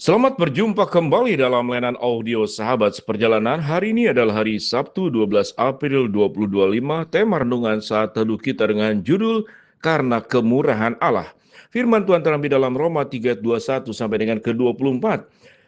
Selamat berjumpa kembali dalam layanan audio Sahabat Seperjalanan. Hari ini adalah hari Sabtu 12 April 2025. Tema renungan saat teduh kita dengan judul Karena Kemurahan Allah. Firman Tuhan terambil dalam Roma 3:21 sampai dengan ke-24.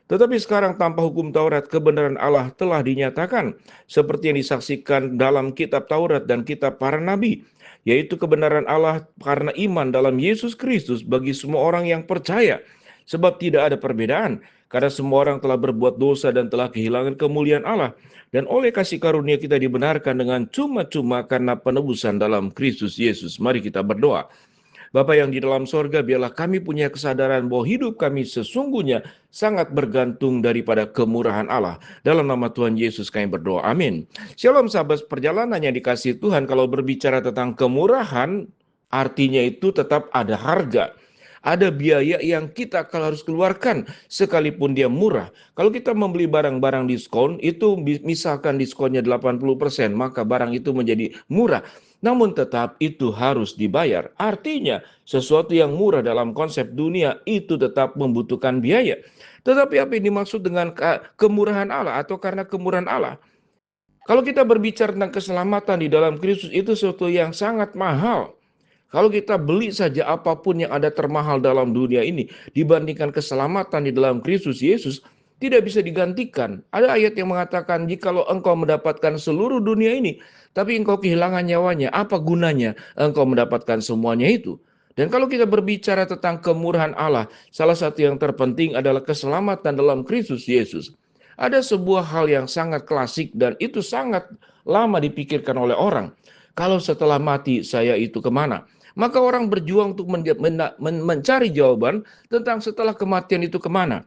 Tetapi sekarang tanpa hukum Taurat, kebenaran Allah telah dinyatakan, seperti yang disaksikan dalam kitab Taurat dan kitab para nabi, yaitu kebenaran Allah karena iman dalam Yesus Kristus bagi semua orang yang percaya. Sebab tidak ada perbedaan, karena semua orang telah berbuat dosa dan telah kehilangan kemuliaan Allah. Dan oleh kasih karunia kita dibenarkan dengan cuma-cuma karena penebusan dalam Kristus Yesus. Mari kita berdoa. Bapa yang di dalam sorga, biarlah kami punya kesadaran bahwa hidup kami sesungguhnya sangat bergantung daripada kemurahan Allah. Dalam nama Tuhan Yesus kami berdoa, amin. Shalom sahabat perjalanan yang dikasihi Tuhan, kalau berbicara tentang kemurahan, artinya itu tetap ada harga. Ada biaya yang kita harus keluarkan sekalipun dia murah. Kalau kita membeli barang-barang diskon, itu misalkan diskonnya 80%, maka barang itu menjadi murah. Namun tetap itu harus dibayar. Artinya sesuatu yang murah dalam konsep dunia itu tetap membutuhkan biaya. Tetapi apa yang dimaksud dengan kemurahan Allah atau karena kemurahan Allah? Kalau kita berbicara tentang keselamatan di dalam Kristus, itu sesuatu yang sangat mahal. Kalau kita beli saja apapun yang ada termahal dalam dunia ini dibandingkan keselamatan di dalam Kristus Yesus, tidak bisa digantikan. Ada ayat yang mengatakan, jikalau engkau mendapatkan seluruh dunia ini, tapi engkau kehilangan nyawanya, apa gunanya engkau mendapatkan semuanya itu? Dan kalau kita berbicara tentang kemurahan Allah, salah satu yang terpenting adalah keselamatan dalam Kristus Yesus. Ada sebuah hal yang sangat klasik dan itu sangat lama dipikirkan oleh orang. Kalau setelah mati saya itu kemana? Maka orang berjuang untuk mencari jawaban tentang setelah kematian itu kemana.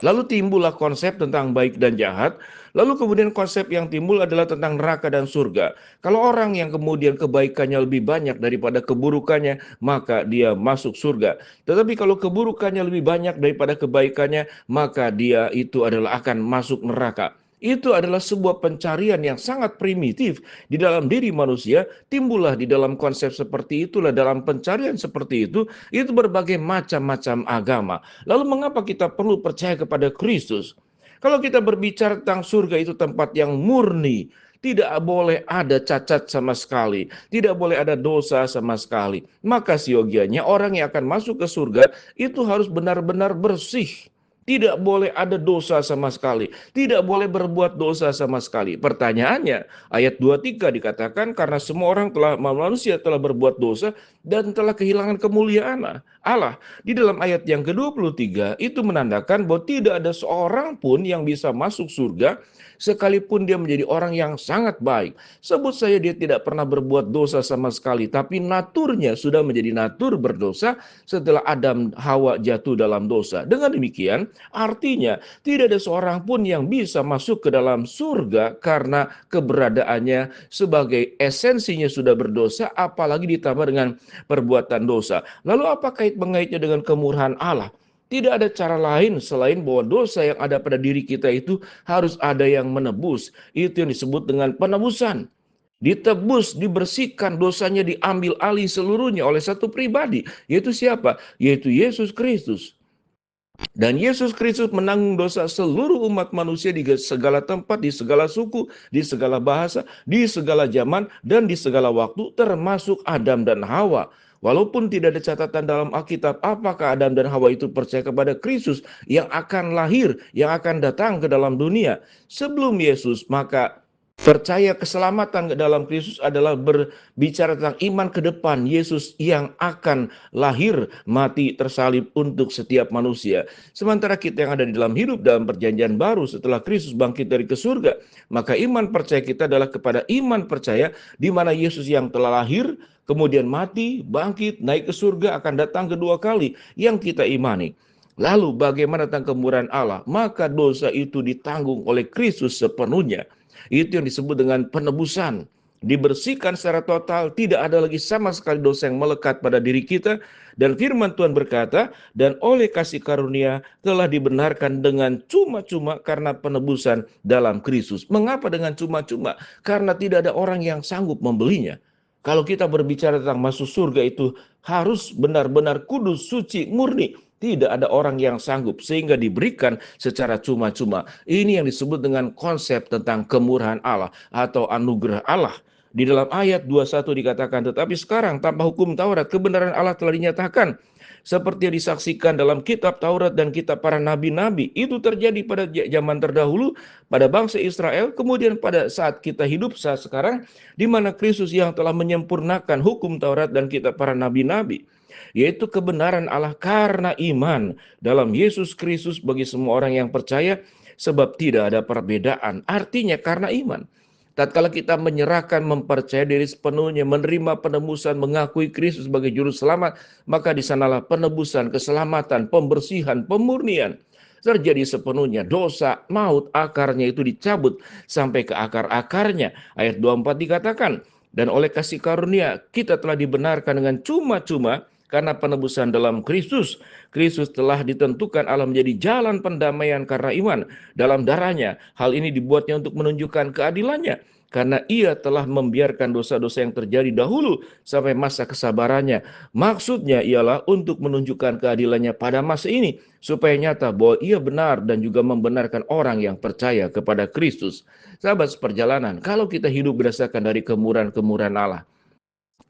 Lalu timbullah konsep tentang baik dan jahat. Lalu kemudian konsep yang timbul adalah tentang neraka dan surga. Kalau orang yang kemudian kebaikannya lebih banyak daripada keburukannya, maka dia masuk surga. Tetapi kalau keburukannya lebih banyak daripada kebaikannya, maka dia itu adalah akan masuk neraka. Itu adalah sebuah pencarian yang sangat primitif di dalam diri manusia. Timbullah di dalam konsep seperti itulah, dalam pencarian seperti itu berbagai macam-macam agama. Lalu mengapa kita perlu percaya kepada Kristus? Kalau kita berbicara tentang surga, itu tempat yang murni, tidak boleh ada cacat sama sekali, tidak boleh ada dosa sama sekali. Maka siogianya orang yang akan masuk ke surga itu harus benar-benar bersih. Tidak boleh ada dosa sama sekali. Tidak boleh berbuat dosa sama sekali. Pertanyaannya, ayat 23 dikatakan karena semua orang manusia telah berbuat dosa dan telah kehilangan kemuliaan Allah. Di dalam ayat yang ke-23 itu menandakan bahwa tidak ada seorang pun yang bisa masuk surga sekalipun dia menjadi orang yang sangat baik. Sebut saja dia tidak pernah berbuat dosa sama sekali, tapi naturnya sudah menjadi natur berdosa setelah Adam Hawa jatuh dalam dosa. Dengan demikian, artinya tidak ada seorang pun yang bisa masuk ke dalam surga karena keberadaannya sebagai esensinya sudah berdosa, apalagi ditambah dengan perbuatan dosa. Lalu apa mengaitnya dengan kemurahan Allah? Tidak ada cara lain selain bahwa dosa yang ada pada diri kita itu harus ada yang menebus. Itu yang disebut dengan penebusan. Ditebus, dibersihkan, dosanya diambil alih seluruhnya oleh satu pribadi. Yaitu siapa? Yaitu Yesus Kristus. Dan Yesus Kristus menanggung dosa seluruh umat manusia di segala tempat, di segala suku, di segala bahasa, di segala zaman, dan di segala waktu, termasuk Adam dan Hawa. Walaupun tidak ada catatan dalam Alkitab apakah Adam dan Hawa itu percaya kepada Kristus yang akan lahir, yang akan datang ke dalam dunia sebelum Yesus, maka percaya keselamatan ke dalam Kristus adalah berbicara tentang iman ke depan Yesus yang akan lahir, mati, tersalib untuk setiap manusia. Sementara kita yang ada di dalam hidup dalam perjanjian baru setelah Kristus bangkit dari ke surga, maka iman percaya kita adalah kepada iman percaya di mana Yesus yang telah lahir, kemudian mati, bangkit, naik ke surga, akan datang kedua kali yang kita imani. Lalu bagaimana tentang kemurahan Allah? Maka dosa itu ditanggung oleh Kristus sepenuhnya. Itu yang disebut dengan penebusan. Dibersihkan secara total, tidak ada lagi sama sekali dosa yang melekat pada diri kita. Dan firman Tuhan berkata, dan oleh kasih karunia telah dibenarkan dengan cuma-cuma karena penebusan dalam Kristus. Mengapa dengan cuma-cuma? Karena tidak ada orang yang sanggup membelinya. Kalau kita berbicara tentang masuk surga itu harus benar-benar kudus, suci, murni. Tidak ada orang yang sanggup sehingga diberikan secara cuma-cuma. Ini yang disebut dengan konsep tentang kemurahan Allah atau anugerah Allah. Di dalam ayat 21 dikatakan, tetapi sekarang tanpa hukum Taurat, kebenaran Allah telah dinyatakan. Seperti yang disaksikan dalam kitab Taurat dan kitab para nabi-nabi. Itu terjadi pada zaman terdahulu, pada bangsa Israel. Kemudian pada saat kita hidup saat sekarang, di mana Kristus yang telah menyempurnakan hukum Taurat dan kitab para nabi-nabi. Yaitu kebenaran Allah karena iman dalam Yesus Kristus bagi semua orang yang percaya, sebab tidak ada perbedaan. Artinya karena iman. Tatkala kita menyerahkan, mempercayai diri sepenuhnya, menerima penebusan, mengakui Kristus sebagai juru selamat, maka di sanalah penebusan, keselamatan, pembersihan, pemurnian terjadi sepenuhnya. Dosa, maut, akarnya itu dicabut sampai ke akar-akarnya. Ayat 24 dikatakan, dan oleh kasih karunia kita telah dibenarkan dengan cuma-cuma karena penebusan dalam Kristus. Kristus telah ditentukan Allah menjadi jalan pendamaian karena iman dalam darahnya. Hal ini dibuatnya untuk menunjukkan keadilannya, karena ia telah membiarkan dosa-dosa yang terjadi dahulu sampai masa kesabarannya. Maksudnya ialah untuk menunjukkan keadilannya pada masa ini, supaya nyata bahwa ia benar dan juga membenarkan orang yang percaya kepada Kristus. Sahabat seperjalanan, kalau kita hidup berdasarkan dari kemurahan-kemurahan Allah,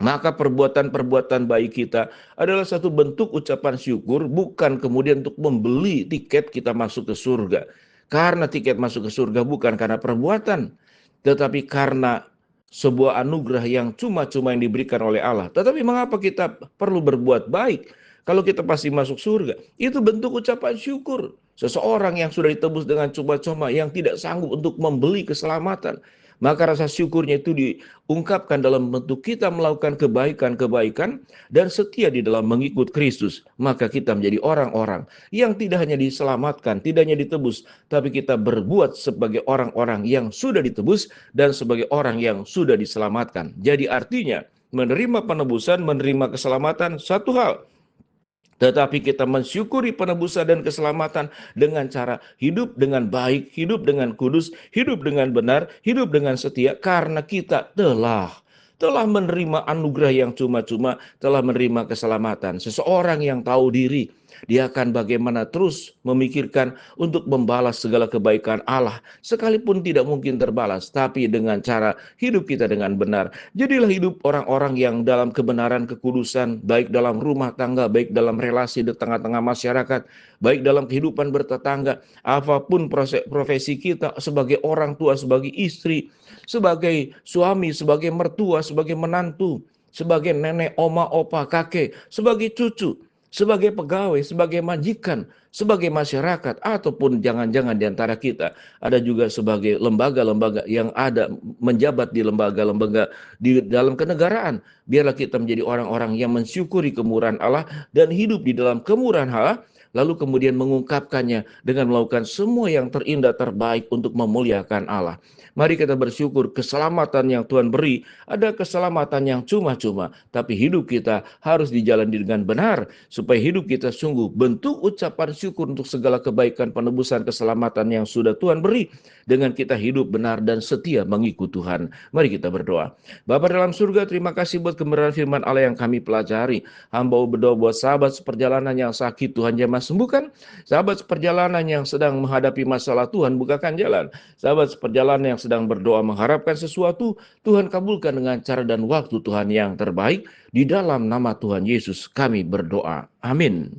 maka perbuatan-perbuatan baik kita adalah satu bentuk ucapan syukur, bukan kemudian untuk membeli tiket kita masuk ke surga. Karena tiket masuk ke surga bukan karena perbuatan, tetapi karena sebuah anugerah yang cuma-cuma yang diberikan oleh Allah. Tetapi mengapa kita perlu berbuat baik kalau kita pasti masuk surga? Itu bentuk ucapan syukur. Seseorang yang sudah ditebus dengan cuma-cuma, yang tidak sanggup untuk membeli keselamatan, maka rasa syukurnya itu diungkapkan dalam bentuk kita melakukan kebaikan-kebaikan dan setia di dalam mengikut Kristus. Maka kita menjadi orang-orang yang tidak hanya diselamatkan, tidak hanya ditebus, tapi kita berbuat sebagai orang-orang yang sudah ditebus dan sebagai orang yang sudah diselamatkan. Jadi artinya menerima penebusan, menerima keselamatan satu hal. Tetapi kita mensyukuri penebusan dan keselamatan dengan cara hidup dengan baik, hidup dengan kudus, hidup dengan benar, hidup dengan setia, karena kita telah menerima anugerah yang cuma-cuma, telah menerima keselamatan. Seseorang yang tahu diri, dia akan bagaimana terus memikirkan untuk membalas segala kebaikan Allah, sekalipun tidak mungkin terbalas, tapi dengan cara hidup kita dengan benar. Jadilah hidup orang-orang yang dalam kebenaran, kekudusan, baik dalam rumah tangga, baik dalam relasi di tengah-tengah masyarakat, baik dalam kehidupan bertetangga, apapun profesi kita, sebagai orang tua, sebagai istri, sebagai suami, sebagai mertua, sebagai menantu, sebagai nenek, oma, opa, kakek, sebagai cucu, sebagai pegawai, sebagai majikan, sebagai masyarakat, ataupun jangan-jangan di antara kita ada juga sebagai lembaga-lembaga yang ada menjabat di lembaga-lembaga di dalam kenegaraan. Biarlah kita menjadi orang-orang yang mensyukuri kemurahan Allah dan hidup di dalam kemurahan Allah, lalu kemudian mengungkapkannya dengan melakukan semua yang terindah terbaik untuk memuliakan Allah. Mari kita bersyukur keselamatan yang Tuhan beri ada keselamatan yang cuma-cuma, tapi hidup kita harus dijalani dengan benar, supaya hidup kita sungguh bentuk ucapan syukur untuk segala kebaikan, penebusan, keselamatan yang sudah Tuhan beri, dengan kita hidup benar dan setia mengikut Tuhan. Mari kita berdoa. Bapa dalam surga, terima kasih buat kebenaran firman Allah yang kami pelajari. Hamba berdoa buat sahabat seperjalanan yang sakit, Tuhan jamah sembuhkan. Sahabat seperjalanan yang sedang menghadapi masalah, Tuhan bukakan jalan. Sahabat seperjalanan yang sedang berdoa mengharapkan sesuatu, Tuhan kabulkan dengan cara dan waktu Tuhan yang terbaik. Di dalam nama Tuhan Yesus kami berdoa. Amin.